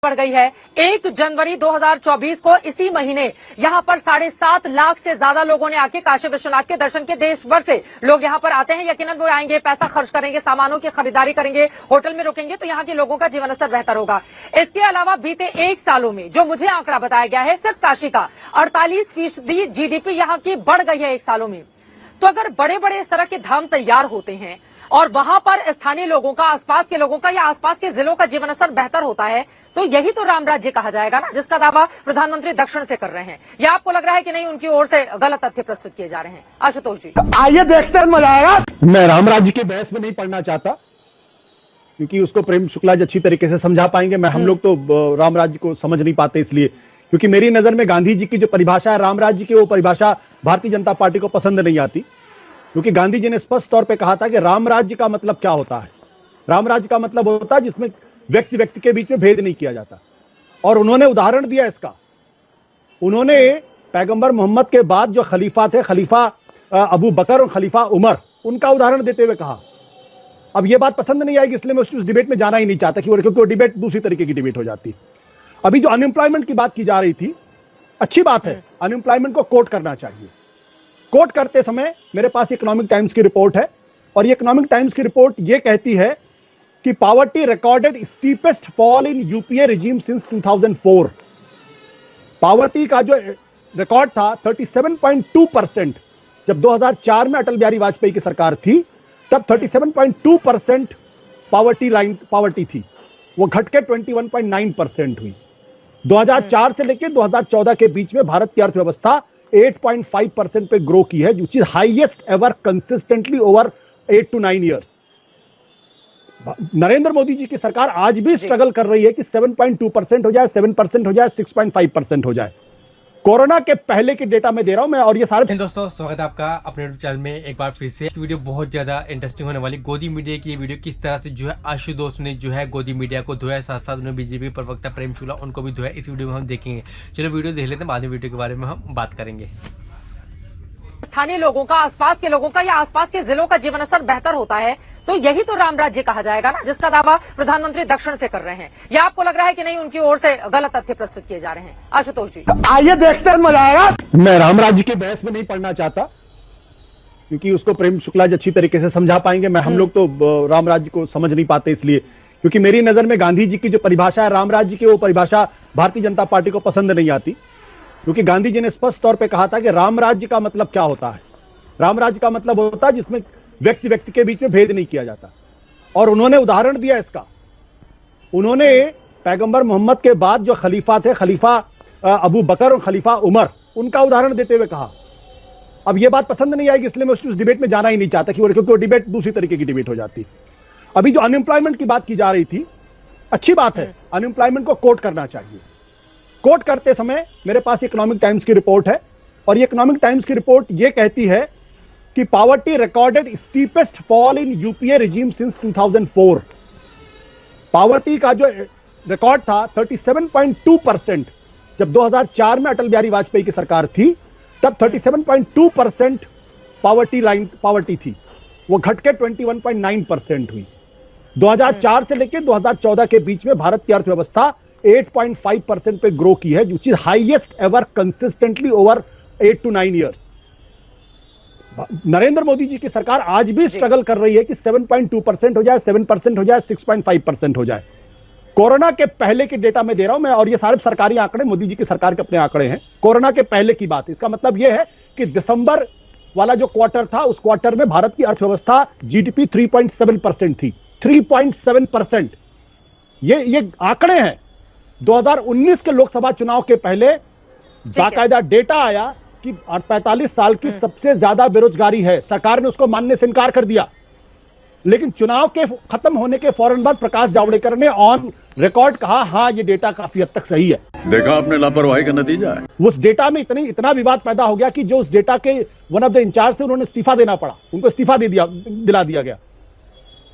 बढ़ गई है। 1 जनवरी 2024 को इसी महीने यहां पर 7.5 लाख से ज्यादा लोगों ने आके काशी विश्वनाथ के दर्शन के देश भर से लोग यहां पर आते हैं। यकीनन वो आएंगे, पैसा खर्च करेंगे, सामानों की खरीदारी करेंगे, होटल में रुकेंगे, तो यहाँ के लोगों का जीवन स्तर बेहतर होगा। इसके अलावा बीते 1 सालों में जो मुझे आंकड़ा बताया गया है, सिर्फ काशी का 48% जीडीपी यहाँ की बढ़ गई है 1 सालों में। तो अगर बड़े बड़े इस तरह के धाम तैयार होते हैं और वहां पर स्थानीय लोगों का, आसपास के लोगों का या आसपास के जिलों का जीवन स्तर बेहतर होता है, तो यही तो राम राज्य कहा जाएगा ना, जिसका दावा प्रधानमंत्री दक्षिण से कर रहे हैं। या आपको लग रहा है कि नहीं, उनकी ओर से गलत तथ्य प्रस्तुत किए जा रहे हैं? आशुतोष जी, आइए देखते हैं, मजा आएगा। मैं राम राज्य की बहस में नहीं पढ़ना चाहता, क्योंकि उसको प्रेम शुक्ला जी अच्छी तरीके से समझा पाएंगे। हम लोग तो राम राज्य को समझ नहीं पाते, इसलिए क्योंकि मेरी नजर में गांधी जी की जो परिभाषा है राम राज्य की, वो परिभाषा भारतीय जनता पार्टी को पसंद नहीं आती। क्योंकि गांधी जी ने स्पष्ट तौर पे कहा था कि राम राज्य का मतलब क्या होता है। राम राज्य का मतलब होता है जिसमें व्यक्ति व्यक्ति के बीच में भेद नहीं किया जाता। और उन्होंने उदाहरण दिया इसका। उन्होंने पैगंबर मोहम्मद के बाद जो खलीफा थे, खलीफा अबू बकर और खलीफा उमर, उनका उदाहरण देते हुए कहा। अब यह बात पसंद नहीं आएगी, इसलिए मैं उस डिबेट में जाना ही नहीं चाहता, क्योंकि वो डिबेट दूसरी तरीके की डिबेट हो जाती। अभी जो अनएम्प्लॉयमेंट की बात की जा रही थी, अच्छी बात है, अनएम्प्लॉयमेंट को कोट करना चाहिए। कोट करते समय मेरे पास इकोनॉमिक टाइम्स की रिपोर्ट है, और ये इकोनॉमिक टाइम्स की रिपोर्ट ये कहती है कि poverty recorded steepest fall in UPA regime since 2004। Poverty का जो रिकॉर्ड था 37.2%, जब 2004 में अटल बिहारी वाजपेयी की सरकार थी, तब 37.2% पॉवर्टी थी। वो घट के 21.9% हुई। 2004 से लेकर 2014 के बीच में भारत की अर्थव्यवस्था 8.5% पे ग्रो की है, which is highest ever consistently over 8 to 9 years. Narendra Modi ji की सरकार आज भी स्ट्रगल कर रही है कि 7.2% हो जाए, 7% हो जाए, 6.5% हो जाए। कोरोना के पहले के डेटा में दे रहा हूं मैं, और ये सारे दोस्तों स्वागत है आपका अपने यूट्यूब चैनल में एक बार फिर से। वीडियो बहुत ज्यादा इंटरेस्टिंग होने वाली। गोदी मीडिया की ये वीडियो किस तरह से जो है आशुतोष ने जो है गोदी मीडिया को धोया, साथ साथ उन्हें बीजेपी प्रवक्ता प्रेम शुक्ला उनको भी धोया, इस वीडियो में हम देखेंगे। चलो वीडियो देख लेते हैं, बाद में वीडियो के बारे में हम बात करेंगे। स्थानीय लोगों का, आसपास के लोगों का या आसपास के जिलों का जीवन स्तर बेहतर होता है, तो यही तो राम राज्य कहा जाएगा ना, जिसका दावा प्रधानमंत्री दक्षिण से कर रहे हैं। या आपको लग रहा है कि नहीं, उनकी ओर से गलत तथ्य प्रस्तुत किए जा रहे हैं? आशुतोष जी, आइए देखते हैं, मजा आएगा। मैं राम राज्य की बहस में नहीं पढ़ना चाहता, क्योंकि उसको प्रेम शुक्ला जी अच्छी तरीके से समझा पाएंगे। हम लोग तो राम राज्य को समझ नहीं पाते, इसलिए क्योंकि मेरी नजर में गांधी जी की जो परिभाषा है राम राज्य की, वो परिभाषा भारतीय जनता पार्टी को पसंद नहीं आती। क्योंकि गांधी जी ने स्पष्ट तौर पे कहा था कि राम राज्य का मतलब क्या होता है। राम राज्य का मतलब होता है जिसमें व्यक्ति व्यक्ति के बीच में भेद नहीं किया जाता। और उन्होंने उदाहरण दिया इसका। उन्होंने पैगंबर मोहम्मद के बाद जो खलीफा थे, खलीफा अबू बकर और खलीफा उमर, उनका उदाहरण देते हुए कहा। अब यह बात पसंद नहीं आएगी, इसलिए मैं उस डिबेट में जाना ही नहीं चाहता, क्योंकि वो डिबेट दूसरी तरीके की डिबेट हो जाती। अभी जो अनएम्प्लॉयमेंट की बात की जा रही थी, अच्छी बात है, अनएम्प्लॉयमेंट को कोट करना चाहिए। कोट करते समय मेरे पास इकोनॉमिक टाइम्स की रिपोर्ट है, और ये इकोनॉमिक टाइम्स की रिपोर्ट ये कहती है कि poverty recorded steepest fall in UPA regime since 2004। Poverty का जो रिकॉर्ड था 37.2%, जब 2004 में अटल बिहारी वाजपेयी की सरकार थी, तब 37.2% पॉवर्टी थी। वो घट के 21.9% हुई। 2004 से लेकर 2014 के बीच में भारत की अर्थव्यवस्था 8.5% पे ग्रो की है, which is highest ever consistently over 8 to 9 years. Narendra Modi ji की सरकार आज भी स्ट्रगल कर रही है कि 7.2% हो जाए, 7% हो जाए, 6.5% हो जाए। कोरोना के पहले के डेटा में दे रहा हूं मैं, और ये सारे सरकारी आंकड़े, मोदी जी की सरकार के अपने आंकड़े हैं। कोरोना के पहले की बात, इसका मतलब यह है कि दिसंबर वाला जो क्वार्टर था, उस क्वार्टर में भारत की अर्थव्यवस्था जीडीपी 3.7% थी। 3.7%। ये आंकड़े हैं। 2019 के लोकसभा चुनाव के पहले बाकायदा डेटा आया कि 45 साल की सबसे ज्यादा बेरोजगारी है। सरकार ने उसको मानने से इनकार कर दिया। लेकिन चुनाव के खत्म होने के फौरन बाद प्रकाश जावड़ेकर ने ऑन रिकॉर्ड कहा, हां ये डेटा काफी हद तक सही है। देखा आपने, लापरवाही का नतीजा है। उस डेटा में इतना विवाद पैदा हो गया कि जो उस डेटा के वन ऑफ द इंचार्ज थे, उन्होंने इस्तीफा देना पड़ा, उनको इस्तीफा दिला दिया गया।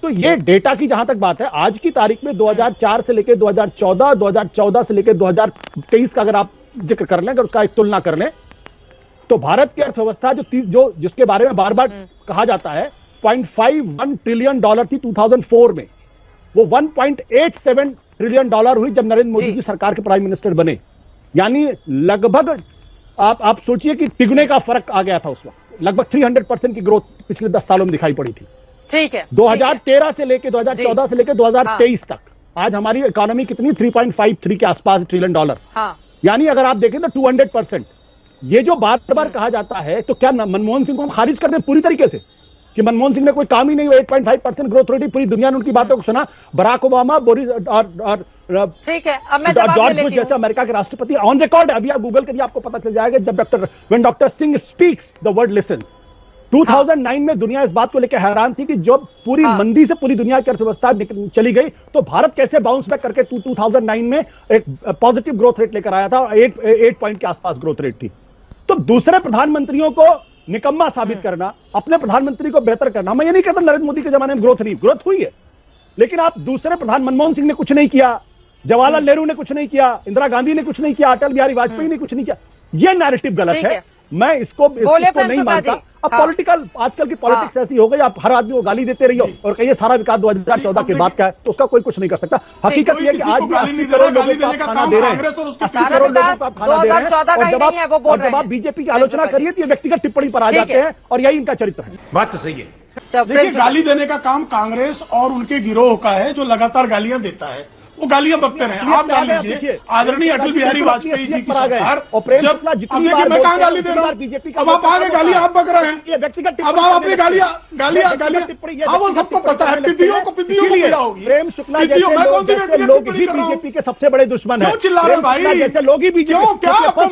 तो ये डेटा की जहां तक बात है, आज की तारीख में 2004 से लेकर 2014, 2014 से लेकर 2023 का अगर आप जिक्र कर लें, अगर उसका एक तुलना कर लें, तो भारत की अर्थव्यवस्था जो जिसके बारे में बार बार कहा जाता है, $0.51 ट्रिलियन थी 2004 में, वो 1.87 ट्रिलियन डॉलर हुई जब नरेंद्र मोदी जी। की सरकार के प्राइम मिनिस्टर बने। यानी लगभग आप सोचिए कि तिगुने का फर्क आ गया था उस वक्त। लगभग 300% की ग्रोथ पिछले 10 सालों में दिखाई पड़ी थी। ठीक है। 2013 से लेकर 2014 से लेकर 2023 तक आज हमारी इकोनॉमी कितनी 3.53 के आसपास ट्रिलियन डॉलर। हाँ। यानी अगर आप देखें तो 200%। ये जो बार बार कहा जाता है तो क्या मनमोहन सिंह को हम खारिज कर दें पूरी तरीके से कि मनमोहन सिंह ने कोई काम ही नहीं, 8.5% ग्रोथ रेट, पूरी दुनिया ने उनकी बातों को सुना। बराक ओबामा, बोरिस और ठीक है, अब मैं जवाब जॉर्ज ले बुश लेती जैसे हूँ। अमेरिका के राष्ट्रपति ऑन रिकॉर्ड है। अभी आप गूगल करिए, आपको पता चल जाएगा। जब doctor Singh speaks the world lessons. 2009 में दुनिया इस बात को लेकर हैरान थी कि जब पूरी मंदी से पूरी दुनिया की अर्थव्यवस्था चली गई तो भारत कैसे बाउंस बैक करके 2009 में एक पॉजिटिव ग्रोथ रेट लेकर आया था और 8 पॉइंट के आसपास ग्रोथ रेट थी। तो दूसरे प्रधानमंत्रियों को निकम्मा साबित करना, अपने प्रधानमंत्री को बेहतर करना। मैं ये नहीं कहता नरेंद्र मोदी के जमाने में ग्रोथ हुई है, लेकिन आप दूसरे मनमोहन सिंह ने कुछ नहीं किया, जवाहरलाल नेहरू ने कुछ नहीं किया, इंदिरा गांधी ने कुछ नहीं किया, अटल बिहारी वाजपेयी ने कुछ नहीं किया। ये नैरेटिव गलत है। मैं इसको नहीं मानता। अब पॉलिटिकल आजकल की पॉलिटिक्स ऐसी हो गई, आप हर आदमी को गाली देते रहिए और कहिए सारा विकास 2014 के बाद का है, तो उसका कोई कुछ नहीं कर सकता। हकीकत यह है कि आज भी 80 करोड़ लोगों को आप खाना दे रहे हैं, 80 करोड़ लोगों को आप खाना दे रहे हैं, और जब आप बीजेपी की आलोचना करिए तो ये व्यक्तिगत टिप्पणी पर आ जाते हैं और यही इनका चरित्र है। बात तो सही है। देखिए, गाली देने का काम कांग्रेस और उनके गिरोह का है जो लगातार गालियां देता है। वो गालियां बकते रहे। आप जान लीजिए, आदरणीय अटल बिहारी वाजपेयी जी की सरकार जब, अब देखिए मैं कहां गाली दे रहा हूं, अब आप आगे गालियां आप बक रहे हैं। अब आप अपनी गालियां हाँ वो सबको पता है। पिद्दियों को पीड़ा होगी। प्रेम शुक्ला पिद्दियों, मैं कौन सी व्यक्तिगत लोग टिप्पणी ही कर रहा हूं? बीजेपी के सबसे बड़े दुश्मन है। क्यों चिल्ला रहे हैं भाई? जैसे लोग ही बीजेपी क्यों, क्या आपको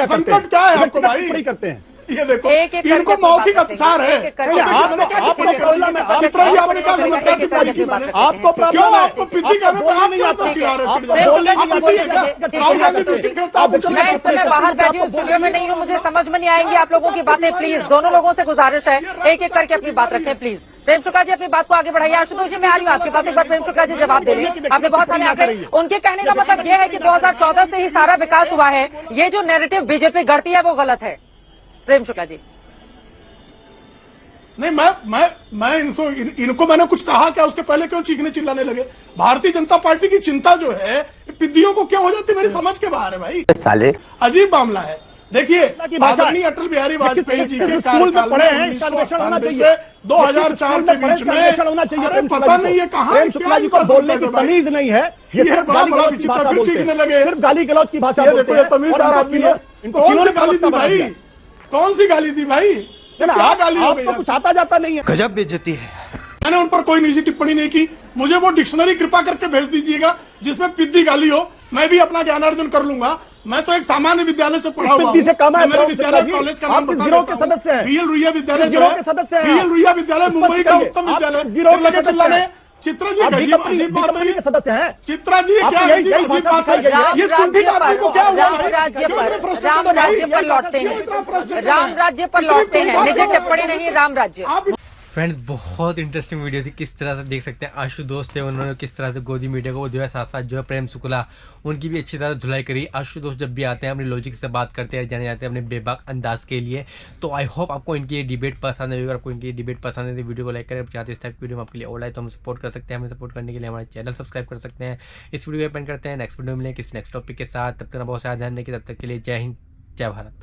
संकट क्या है आपको भाई? टिप्पणी करते हैं। ये देखो, एक-एक इनको करके मौखिक बात अत्याचार है। एक-एक करके अब देखिए, मैंने क्या टिप्पणी कर दी? चित्रा जी, आपने क्या सुना? क्या टिप्पणी की मैंने? आपको क्यों आपको पिद्दी कहने पे आप क्यों तो चिल्ला रहे हैं? आप पिद्दी है क्या? राहुल गांधी भी उसकी गिरफ्तार आप चले मैं इस समय बाहर बैठी हूँ, स्टूडियो में नहीं हूँ, मुझे समझ में नहीं आएंगी आप लोगों की बातें। प्लीज दोनों लोगों से गुजारिश है, एक एक करके अपनी बात रखें प्लीज। प्रेम शुक्ला जी अपनी बात को आगे बढ़ाइए। आशुतोष जी मैं आ रही हूँ आपके पास, एक बार प्रेम शुक्ला जी जवाब दे रहे हैं। आपने बहुत सारे आंकड़े, उनके कहने का मतलब यह है कि 2014 से ही सारा विकास हुआ है। ये जो नैरेटिव बीजेपी गढ़ती है वो गलत है। प्रेम शुक्ला जी नहीं, मैं इनको मैंने कुछ कहा क्या? उसके पहले क्यों चीखने चिल्लाने लगे? भारतीय जनता पार्टी की चिंता जो है पिद्दियों को क्यों हो जाती, मेरी समझ के बाहर है भाई। साले अजीब मामला है। देखिए, आदरणीय अटल बिहारी वाजपेयी जी के कार्यकाल में 1998 से 2004 के बीच में, अरे पता नहीं ये कहाँ है, क्या इनका बोलने की तमीज नहीं है। ये बड़ा विचित्र, फिर चीखने लगे। सिर्फ गाली गलौज की भाषा। ये देखो, ये तमीजदार आदमी है। कौन सी गाली दी भाई? कौन सी गाली दी भाई? क्या गाली हो गई? कुछ आता जाता नहीं है। गजब बेइज्जती है। मैंने उन पर कोई निजी टिप्पणी नहीं की। मुझे वो डिक्शनरी कृपा करके भेज दीजिएगा जिसमें पिद्दी गाली हो, मैं भी अपना ज्ञानार्जन कर लूंगा। मैं तो एक सामान्य विद्यालय से पढ़ा हुआ हूँ। मेरे विद्यालय कॉलेज का नाम बता देता हूँ, बीएल रुइया विद्यालय जो है, बीएल रुइया विद्यालय मुंबई का उत्तम विद्यालय। लगे चिल्लाने, चित्रा जी अजीब बात है। सदस्य हैं चित्रा जी क्या अजीब बात है? ये कुंठित आदमी को क्या हुआ भाई? राम राज्य पर लौटते हैं, राम राज्य पर लौटते हैं, निजी टिप्पणी नहीं, राम राज्य। फ्रेंड्स बहुत इंटरेस्टिंग वीडियो थी। किस तरह से देख सकते हैं आशुतोष थे, उन्होंने किस तरह से गोदी मीडिया को जो है साथ साथ जो है प्रेम शुक्ला उनकी भी अच्छी तरह धुलाई करी। आशुतोष जब भी आते हैं अपनी लॉजिक से बात करते हैं, जाने जाते हैं अपने बेबाक अंदाज के लिए। तो आई होप आपको इनकी ये डिबेट पसंद है। अगर आपको इनकी डिबेट पसंद है तो वीडियो को लाइक करें। चाहते इस टाइप की वीडियो में आपके लिए और आए तो हम सपोर्ट कर सकते हैं। हमें सपोर्ट करने के लिए हमारे चैनल सब्सक्राइब कर सकते हैं। इस वीडियो को पेंड करते हैं, नेक्स्ट वीडियो में मिलेंगे किसी नेक्स्ट टॉपिक के साथ। तब तक बहुत सारा ध्यान रखिए। तब तक के लिए जय हिंद, जय भारत।